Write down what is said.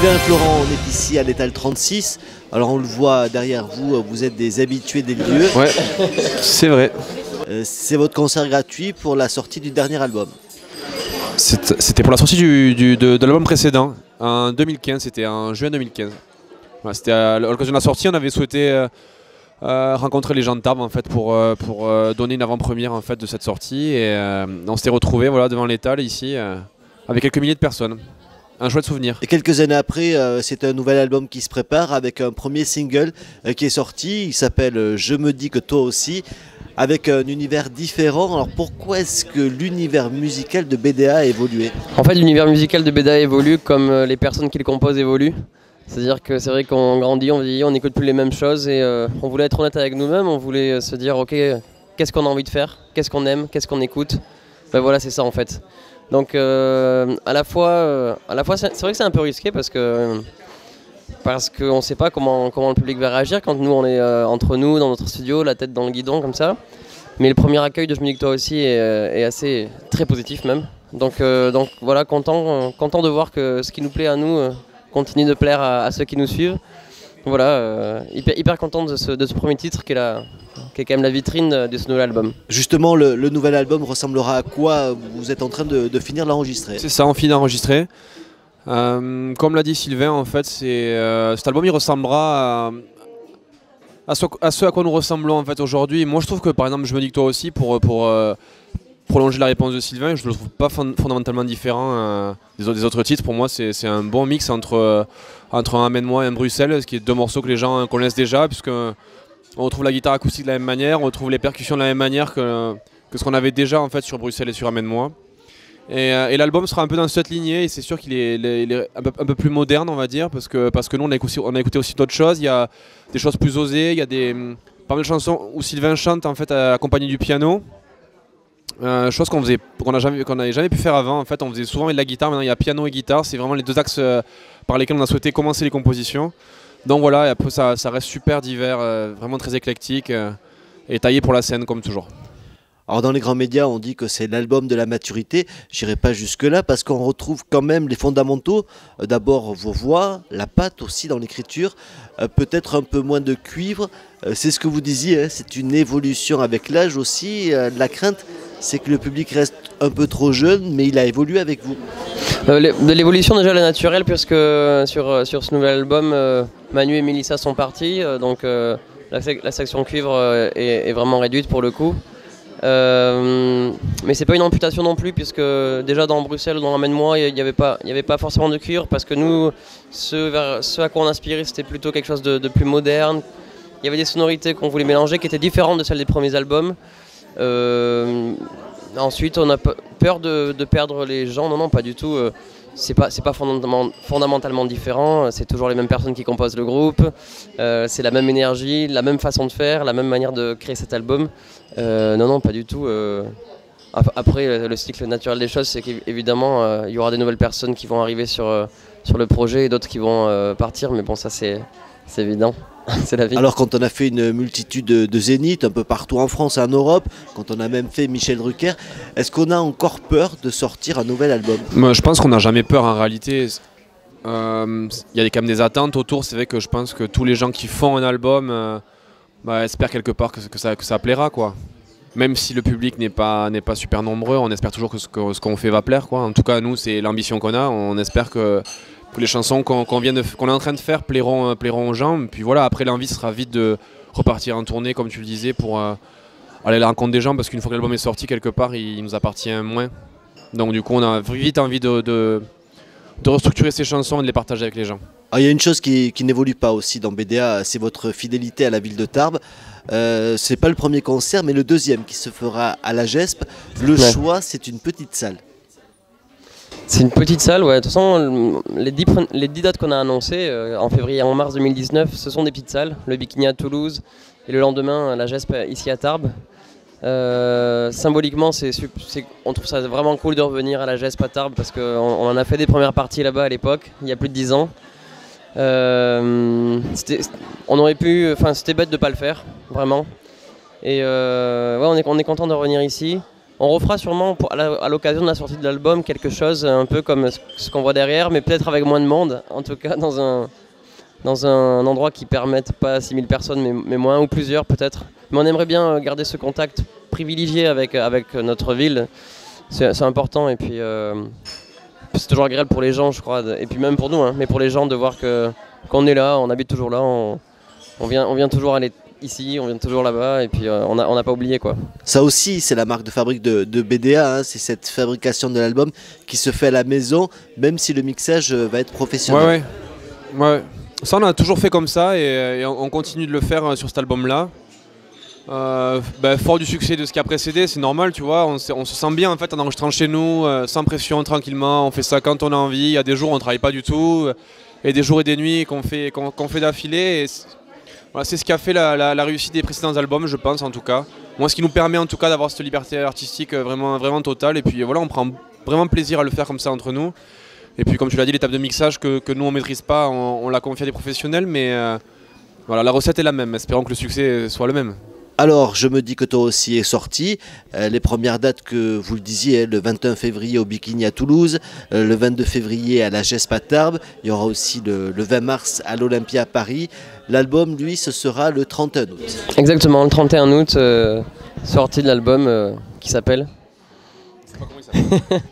Sylvain Florent, on est ici à l'étal 36. Alors on le voit derrière vous, vous êtes des habitués des lieux. Ouais, c'est vrai. C'est votre concert gratuit pour la sortie du dernier album. C'était pour la sortie de l'album précédent, en 2015, c'était en juin 2015. Voilà, c'était à l'occasion de la sortie, on avait souhaité rencontrer les gens de Tarbes en fait, pour donner une avant-première en fait, de cette sortie. Et on s'était retrouvés voilà, devant l'étal ici, avec quelques milliers de personnes. Un chouette souvenir. Et quelques années après, c'est un nouvel album qui se prépare avec un premier single qui est sorti. Il s'appelle Je me dis que toi aussi, avec un univers différent. Alors pourquoi est-ce que l'univers musical de BDA a évolué? En fait, l'univers musical de BDA évolue comme les personnes qui le composent évoluent. C'est-à-dire que c'est vrai qu'on grandit, on vieillit, on n'écoute plus les mêmes choses et on voulait être honnête avec nous-mêmes, on voulait se dire ok, qu'est-ce qu'on a envie de faire, qu'est-ce qu'on aime, qu'est-ce qu'on écoute. Ben voilà, c'est ça en fait. Donc à la fois c'est vrai que c'est un peu risqué parce qu'on ne sait pas comment le public va réagir quand nous on est entre nous dans notre studio, la tête dans le guidon comme ça. Mais le premier accueil de Je me dis que toi aussi est assez très positif même. Donc voilà, content de voir que ce qui nous plaît à nous continue de plaire à ceux qui nous suivent. Voilà, hyper content de ce premier titre qui est quand même la vitrine de ce nouvel album. Justement, le nouvel album ressemblera à quoi? Vous êtes en train de finir l'enregistrer. C'est ça, on finit d'enregistrer. Comme l'a dit Sylvain, en fait, cet album il ressemblera à ce à quoi nous ressemblons en fait, aujourd'hui. Moi je trouve que par exemple Je me dis que toi aussi, pour prolonger la réponse de Sylvain, je ne le trouve pas fondamentalement différent des autres titres. Pour moi c'est un bon mix entre un Amène-moi et un Bruxelles, ce qui est deux morceaux que les gens connaissent déjà, puisque on retrouve la guitare acoustique de la même manière, on retrouve les percussions de la même manière que ce qu'on avait déjà en fait sur Bruxelles et sur Amène-moi. Et l'album sera un peu dans cette lignée, et c'est sûr qu'il est un peu plus moderne, on va dire, parce que nous on a écouté aussi d'autres choses. Il y a des choses plus osées, il y a pas mal de chansons où Sylvain chante en fait accompagné du piano. Chose qu'on n'avait jamais pu faire avant. En fait, on faisait souvent avec la guitare, maintenant il y a piano et guitare, c'est vraiment les deux axes par lesquels on a souhaité commencer les compositions. Donc voilà, et après, ça reste super divers, vraiment très éclectique et taillé pour la scène comme toujours. Alors dans les grands médias, on dit que c'est l'album de la maturité. J'irai pas jusque-là parce qu'on retrouve quand même les fondamentaux. D'abord vos voix, la patte aussi dans l'écriture, peut-être un peu moins de cuivre. C'est ce que vous disiez, hein, c'est une évolution avec l'âge aussi. La crainte, c'est que le public reste un peu trop jeune, mais il a évolué avec vous. De l'évolution déjà, la naturelle, puisque sur ce nouvel album, Manu et Mélissa sont partis, donc la section cuivre est vraiment réduite pour le coup. Mais c'est pas une amputation non plus, puisque déjà dans Bruxelles, dans Emmène-moi, il n'y avait pas forcément de cuivre, parce que nous, ce à quoi on aspirait, c'était plutôt quelque chose de plus moderne. Il y avait des sonorités qu'on voulait mélanger qui étaient différentes de celles des premiers albums. Ensuite, on a peur de perdre les gens. Non, pas du tout. C'est pas fondamentalement différent. C'est toujours les mêmes personnes qui composent le groupe. C'est la même énergie, la même façon de faire, la même manière de créer cet album. Non, pas du tout. Après, le cycle naturel des choses, c'est qu'évidemment, il y aura des nouvelles personnes qui vont arriver sur le projet et d'autres qui vont partir. Mais bon, ça, c'est évident. C'est la vie. Alors quand on a fait une multitude de zéniths un peu partout en France et en Europe, quand on a même fait Michel Drucker, est-ce qu'on a encore peur de sortir un nouvel album? Moi, je pense qu'on n'a jamais peur en réalité. Il y a quand même des attentes autour. C'est vrai que je pense que tous les gens qui font un album espèrent quelque part que ça plaira, quoi. Même si le public n'est pas super nombreux, on espère toujours que ce qu'on fait va plaire, quoi. En tout cas, nous, c'est l'ambition qu'on a. On espère que les chansons qu'on est en train de faire plairont aux gens. Puis voilà, après l'envie sera vite de repartir en tournée, comme tu le disais, pour aller à la rencontre des gens, parce qu'une fois que l'album est sorti, quelque part, il nous appartient moins. Donc du coup, on a vite envie de restructurer ces chansons et de les partager avec les gens. Alors, il y a une chose qui n'évolue pas aussi dans BDA, c'est votre fidélité à la ville de Tarbes. C'est pas le premier concert, mais le deuxième qui se fera à la GESP. Le choix, c'est une petite salle. C'est une petite salle, ouais. De toute façon, les 10 dates qu'on a annoncées en février et en mars 2019, ce sont des petites salles. Le Bikini à Toulouse et le lendemain, la GESP ici à Tarbes. Symboliquement, on trouve ça vraiment cool de revenir à la GESP à Tarbes parce qu'on en a fait des premières parties là-bas à l'époque, il y a plus de 10 ans. C'était bête de ne pas le faire, vraiment. Et on est content de revenir ici. On refera sûrement à l'occasion de la sortie de l'album quelque chose un peu comme ce qu'on voit derrière, mais peut-être avec moins de monde, en tout cas dans un endroit qui ne permette pas 6000 personnes, mais moins ou plusieurs peut-être. Mais on aimerait bien garder ce contact privilégié avec notre ville, c'est important, et puis c'est toujours agréable pour les gens, je crois, et puis même pour nous, hein, mais pour les gens de voir qu'on est là, on habite toujours là, on vient toujours aller ici, on vient toujours là-bas, et puis on n'a pas oublié, quoi. Ça aussi, c'est la marque de fabrique de BDA, hein, c'est cette fabrication de l'album qui se fait à la maison, même si le mixage va être professionnel. Ouais. Ça, on a toujours fait comme ça, et on continue de le faire sur cet album-là. Fort du succès de ce qui a précédé, c'est normal, tu vois, on se sent bien en fait en enregistrant chez nous, sans pression, tranquillement, on fait ça quand on a envie. Il y a des jours où on ne travaille pas du tout, et des jours et des nuits qu'on fait d'affilée. Voilà, c'est ce qui a fait la réussite des précédents albums, je pense, en tout cas. Moi, ce qui nous permet en tout cas d'avoir cette liberté artistique vraiment, vraiment totale. Et puis voilà, on prend vraiment plaisir à le faire comme ça entre nous. Et puis comme tu l'as dit, l'étape de mixage que nous on maîtrise pas, on l'a confié à des professionnels. Mais voilà, la recette est la même. Espérons que le succès soit le même. Alors, je me dis que toi aussi est sorti. Les premières dates que vous le disiez, le 21 février au Bikini à Toulouse, le 22 février à la GESP à Tarbes, il y aura aussi le 20 mars à l'Olympia à Paris. L'album, lui, ce sera le 31 août. Exactement, le 31 août, sortie de l'album qui s'appelle... Je sais pas comment il s'appelle.